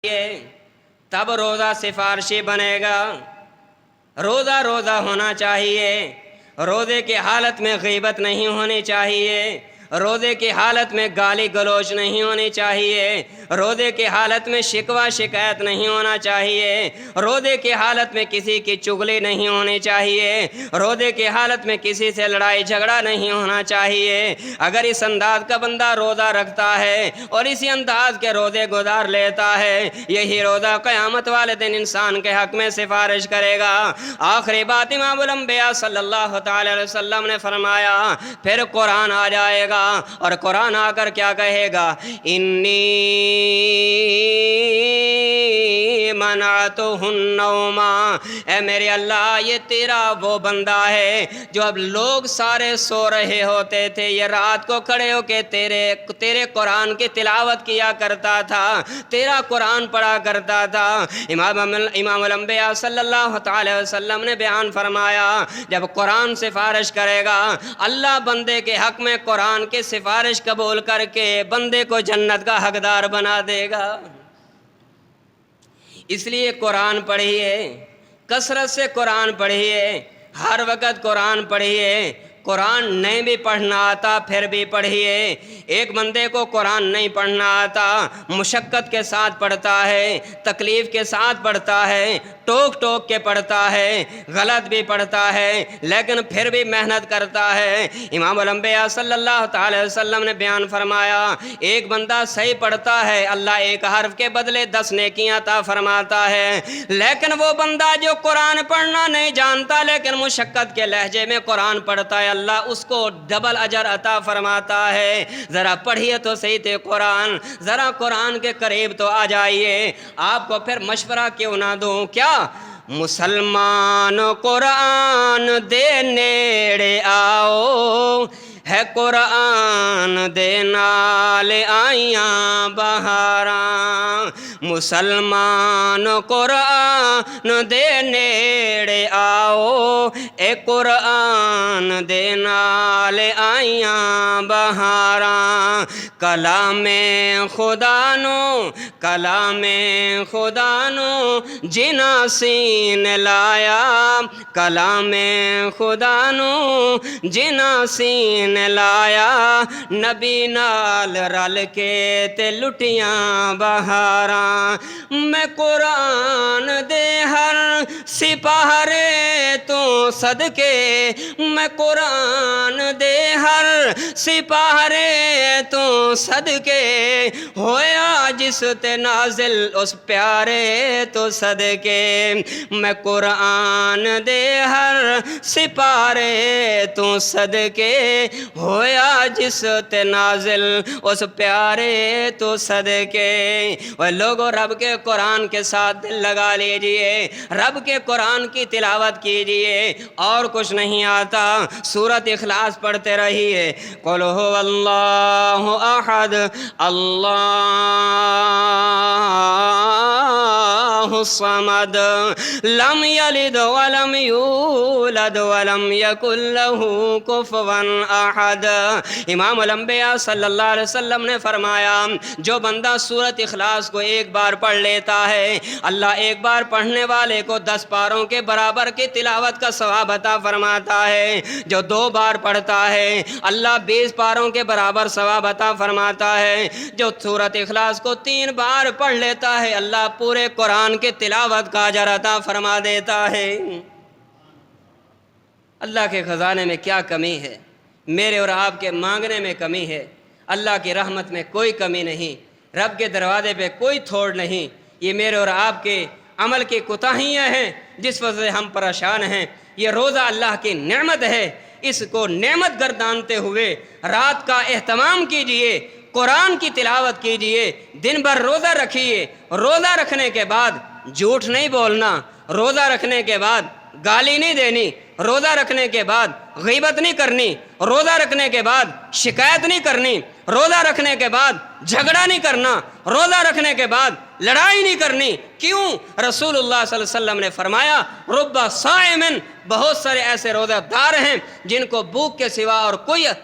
तब रोज़ा सिफारशी बनेगा। रोज़ा रोज़ा होना चाहिए। रोज़े की हालत में गीबत नहीं होनी चाहिए। रोज़े की हालत में गाली गलौज नहीं होनी चाहिए। रोज़े की हालत में शिकवा शिकायत नहीं होना चाहिए। रोज़े की हालत में किसी की चुगली नहीं होनी चाहिए। रोज़े की हालत में किसी से लड़ाई झगड़ा नहीं होना चाहिए। अगर इस अंदाज का बंदा रोज़ा रखता है और इसी अंदाज के रोज़े गुजार लेता है, यही रोज़ा क़यामत वाले दिन इंसान के हक़ में सिफारिश करेगा। आखिरी बात इमामुल अंबिया सल्लल्लाहु तआला अलैहि वसल्लम ने फरमाया, फिर कुरान आ जाएगा और कुरान आकर क्या कहेगा, इन्नी मनातुहुन्नौमा, ऐ मेरे अल्लाह ये तेरा वो बंदा है जो अब लोग सारे सो रहे होते थे, ये रात को खड़े होके तेरे कुरान की तिलावत किया करता था, तेरा कुरान पढ़ा करता था। इमामुल अंबिया सल्लल्लाहु अलैहि वसल्लम ने बयान फरमाया, जब कुरान सिफारिश करेगा, अल्लाह बंदे के हक में कुरान की सिफारिश कबूल करके बंदे को जन्नत का हकदार बना देगा। इसलिए कुरान पढ़िए, कसरत से कुरान पढ़िए, हर वक्त कुरान पढ़िए। कुरान नहीं भी पढ़ना आता फिर भी पढ़िए। एक बंदे को कुरान नहीं पढ़ना आता, मुशक्क़त के साथ पढ़ता है, तकलीफ़ के साथ पढ़ता है, टोक टोक के पढ़ता है, गलत भी पढ़ता है, लेकिन फिर भी मेहनत करता है। इमामुल अंबिया सल्लल्लाहु अलैहि वसल्लम ने बयान फरमाया, एक बंदा सही पढ़ता है, अल्लाह एक हर्फ के बदले 10 नेकियां अता फरमाता है। लेकिन वो बंदा जो कुरान पढ़ना नहीं जानता लेकिन मुशक्क़त के लहजे में कुरान पढ़ता है, अल्लाह उसको डबल अजर अता फरमाता है। ज़रा पढ़िए तो सही थे कुरान, ज़रा कुरान के करीब तो आ जाइए। आपको फिर मशवरा क्यों ना दूँ, क्या मुसलमान कुरान दे नेड़े आओ, है कुरान दे नाल आइयां बहारां। मुसलमान कुरान दे नेड़े आओ, ए कुरान दे नाल आइयां बहारां। कलामे खुदा नो जिना सीन लाया, कलामे खुदा नो जिना सीन लाया, नबी नाल रल के ते लुटियां बहारां। मैं कुरान दे हर सिपाहरे तो सदके, मैं कुरान दे हर सिपाहरे तो सदके, होया जिस ते नाजिल उस प्यारे तो सदके। मैं कुरान दे हर सिपारे तो सदके, होया जिस ते नाजिल उस प्यारे तो सदके। वह लोगों, रब के कुरान के साथ दिल लगा लीजिए, रब के कुरान की तिलावत कीजिए, और कुछ नहीं आता। सूरत इखलास पढ़ते रहिए, कुल हुवल्लाहु अहद अल्लाहु समद लम यलिद वलम यूलद वलम यकुल लहू कुफुवन अहद। इमामुल अंबिया सल्लल्लाहु अलैहि वसल्लम ने फरमाया, जो बंदा सूरत इखलास को एक बार पढ़ लेता है, अल्लाह एक बार पढ़ने वाले को 10 पारों के बराबर की तिलावत का सवाब अता फरमाता है। जो 2 बार पढ़ता है, अल्लाह 20 पारों के बराबर सवाब अता फरमाता है। जो सूरत इखलास को 3 बार पढ़ लेता है, अल्लाह पूरे कुरान के तिलावत का अजर अता फरमा देता है। अल्लाह के ख़जाने में क्या कमी है, मेरे और आपके मांगने में कमी है। अल्लाह की रहमत में कोई कमी नहीं, रब के दरवाजे पे कोई थोड़ नहीं। ये मेरे और आपके अमल की कोताहियाँ हैं जिस वजह से हम परेशान हैं। ये रोज़ा अल्लाह की नेमत है, इसको नेमत गर्दानते हुए रात का एहतमाम कीजिए, कुरान की तिलावत कीजिए, दिन भर रोज़ा रखिए। रोज़ा रखने के बाद झूठ नहीं बोलना, रोज़ा रखने के बाद गाली नहीं देनी, रोज़ा रखने के बाद गीबत नहीं करनी, रोज़ा रखने के बाद शिकायत नहीं करनी, रोज़ा रखने के बाद جھگڑا نہیں کرنا، روزہ رکھنے کے بعد لڑائی نہیں کرنی۔ کیوں؟ رسول اللہ صلی اللہ علیہ وسلم نے فرمایا رب صائمن، بہت سارے ایسے روزہ دار ہیں جن کو بھوک کے سوا اور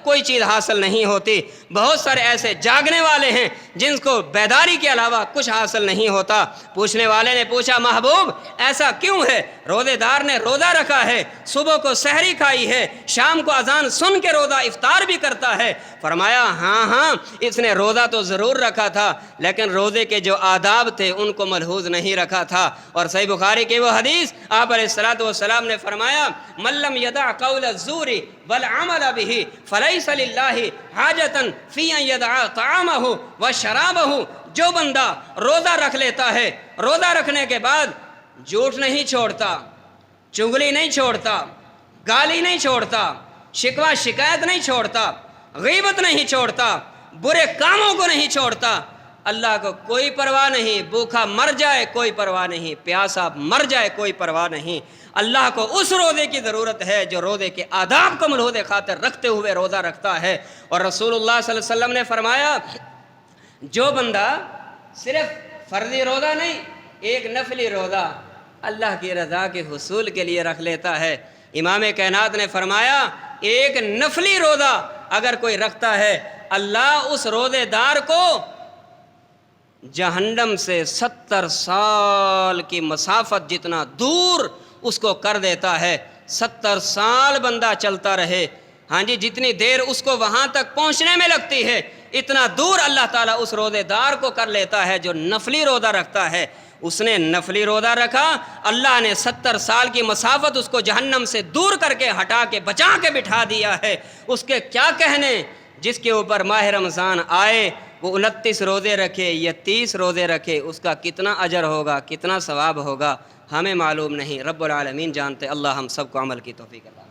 کوئی چیز حاصل نہیں ہوتی، بہت سارے ایسے جاگنے والے ہیں جن کو بیداری کے علاوہ کچھ حاصل نہیں ہوتا۔ پوچھنے والے نے پوچھا محبوب ایسا کیوں ہے؟ روزے دار نے روزہ رکھا ہے، صبح کو سحری کھائی ہے، شام کو اذان سن کے روزہ افطار بھی کرتا ہے۔ فرمایا ہاں اس نے روزہ تو ضرور رکھا تھا لیکن روزے کے جو آداب تھے ان کو ملحوظ نہیں رکھا تھا۔ اور صحیح بخاری کی وہ حدیث آپ علیہ الصلوۃ والسلام نے فرمایا من لم يدع قول الزور والعمل به فليس لله حاجة في ان يدع طعامه وشرابه، جو بندہ روزہ رکھ لیتا ہے، روزہ رکھنے کے بعد جھوٹ نہیں چھوڑتا، چغلی نہیں چھوڑتا، گالی نہیں چھوڑتا، شکوہ شکایت نہیں چھوڑتا، غیبت نہیں چھوڑتا، برے کاموں کو نہیں چھوڑتا، اللہ کو کوئی پرواہ نہیں، بھوکا مر جائے کوئی پرواہ نہیں، پیاسا مر جائے کوئی پرواہ نہیں، اللہ کو اس روزے کی ضرورت ہے جو روزے کے آداب کو ملحوظ خاطر رکھتے ہوئے روزہ رکھتا ہے۔ اور رسول اللہ صلی اللہ علیہ وسلم نے فرمایا جو بندہ صرف فرضی روزہ نہیں، ایک نفلی روزہ اللہ کی رضا کے حصول کے لیے رکھ لیتا ہے۔ امام کائنات نے فرمایا ایک نفلی روزہ اگر کوئی رکھتا ہے اللہ اس روزے دار کو جہنم سے 70 سال کی مسافت جتنا دور اس کو کر دیتا ہے۔ 70 سال بندہ چلتا رہے، ہاں جی، جتنی دیر اس کو وہاں تک پہنچنے میں لگتی ہے اتنا دور اللہ تعالیٰ اس روزے دار کو کر لیتا ہے جو نفلی روزہ رکھتا ہے۔ اس نے نفلی روزہ رکھا، اللہ نے 70 سال کی مسافت اس کو جہنم سے دور کر کے ہٹا کے بچا کے بٹھا دیا ہے۔ اس کے کیا کہنے جس کے اوپر ماہ رمضان آئے وہ 29 روزے رکھے یا 30 روزے رکھے، اس کا کتنا اجر ہوگا، کتنا ثواب ہوگا ہمیں معلوم نہیں، رب العالمین جانتے۔ اللہ ہم سب کو عمل کی توفیق عطا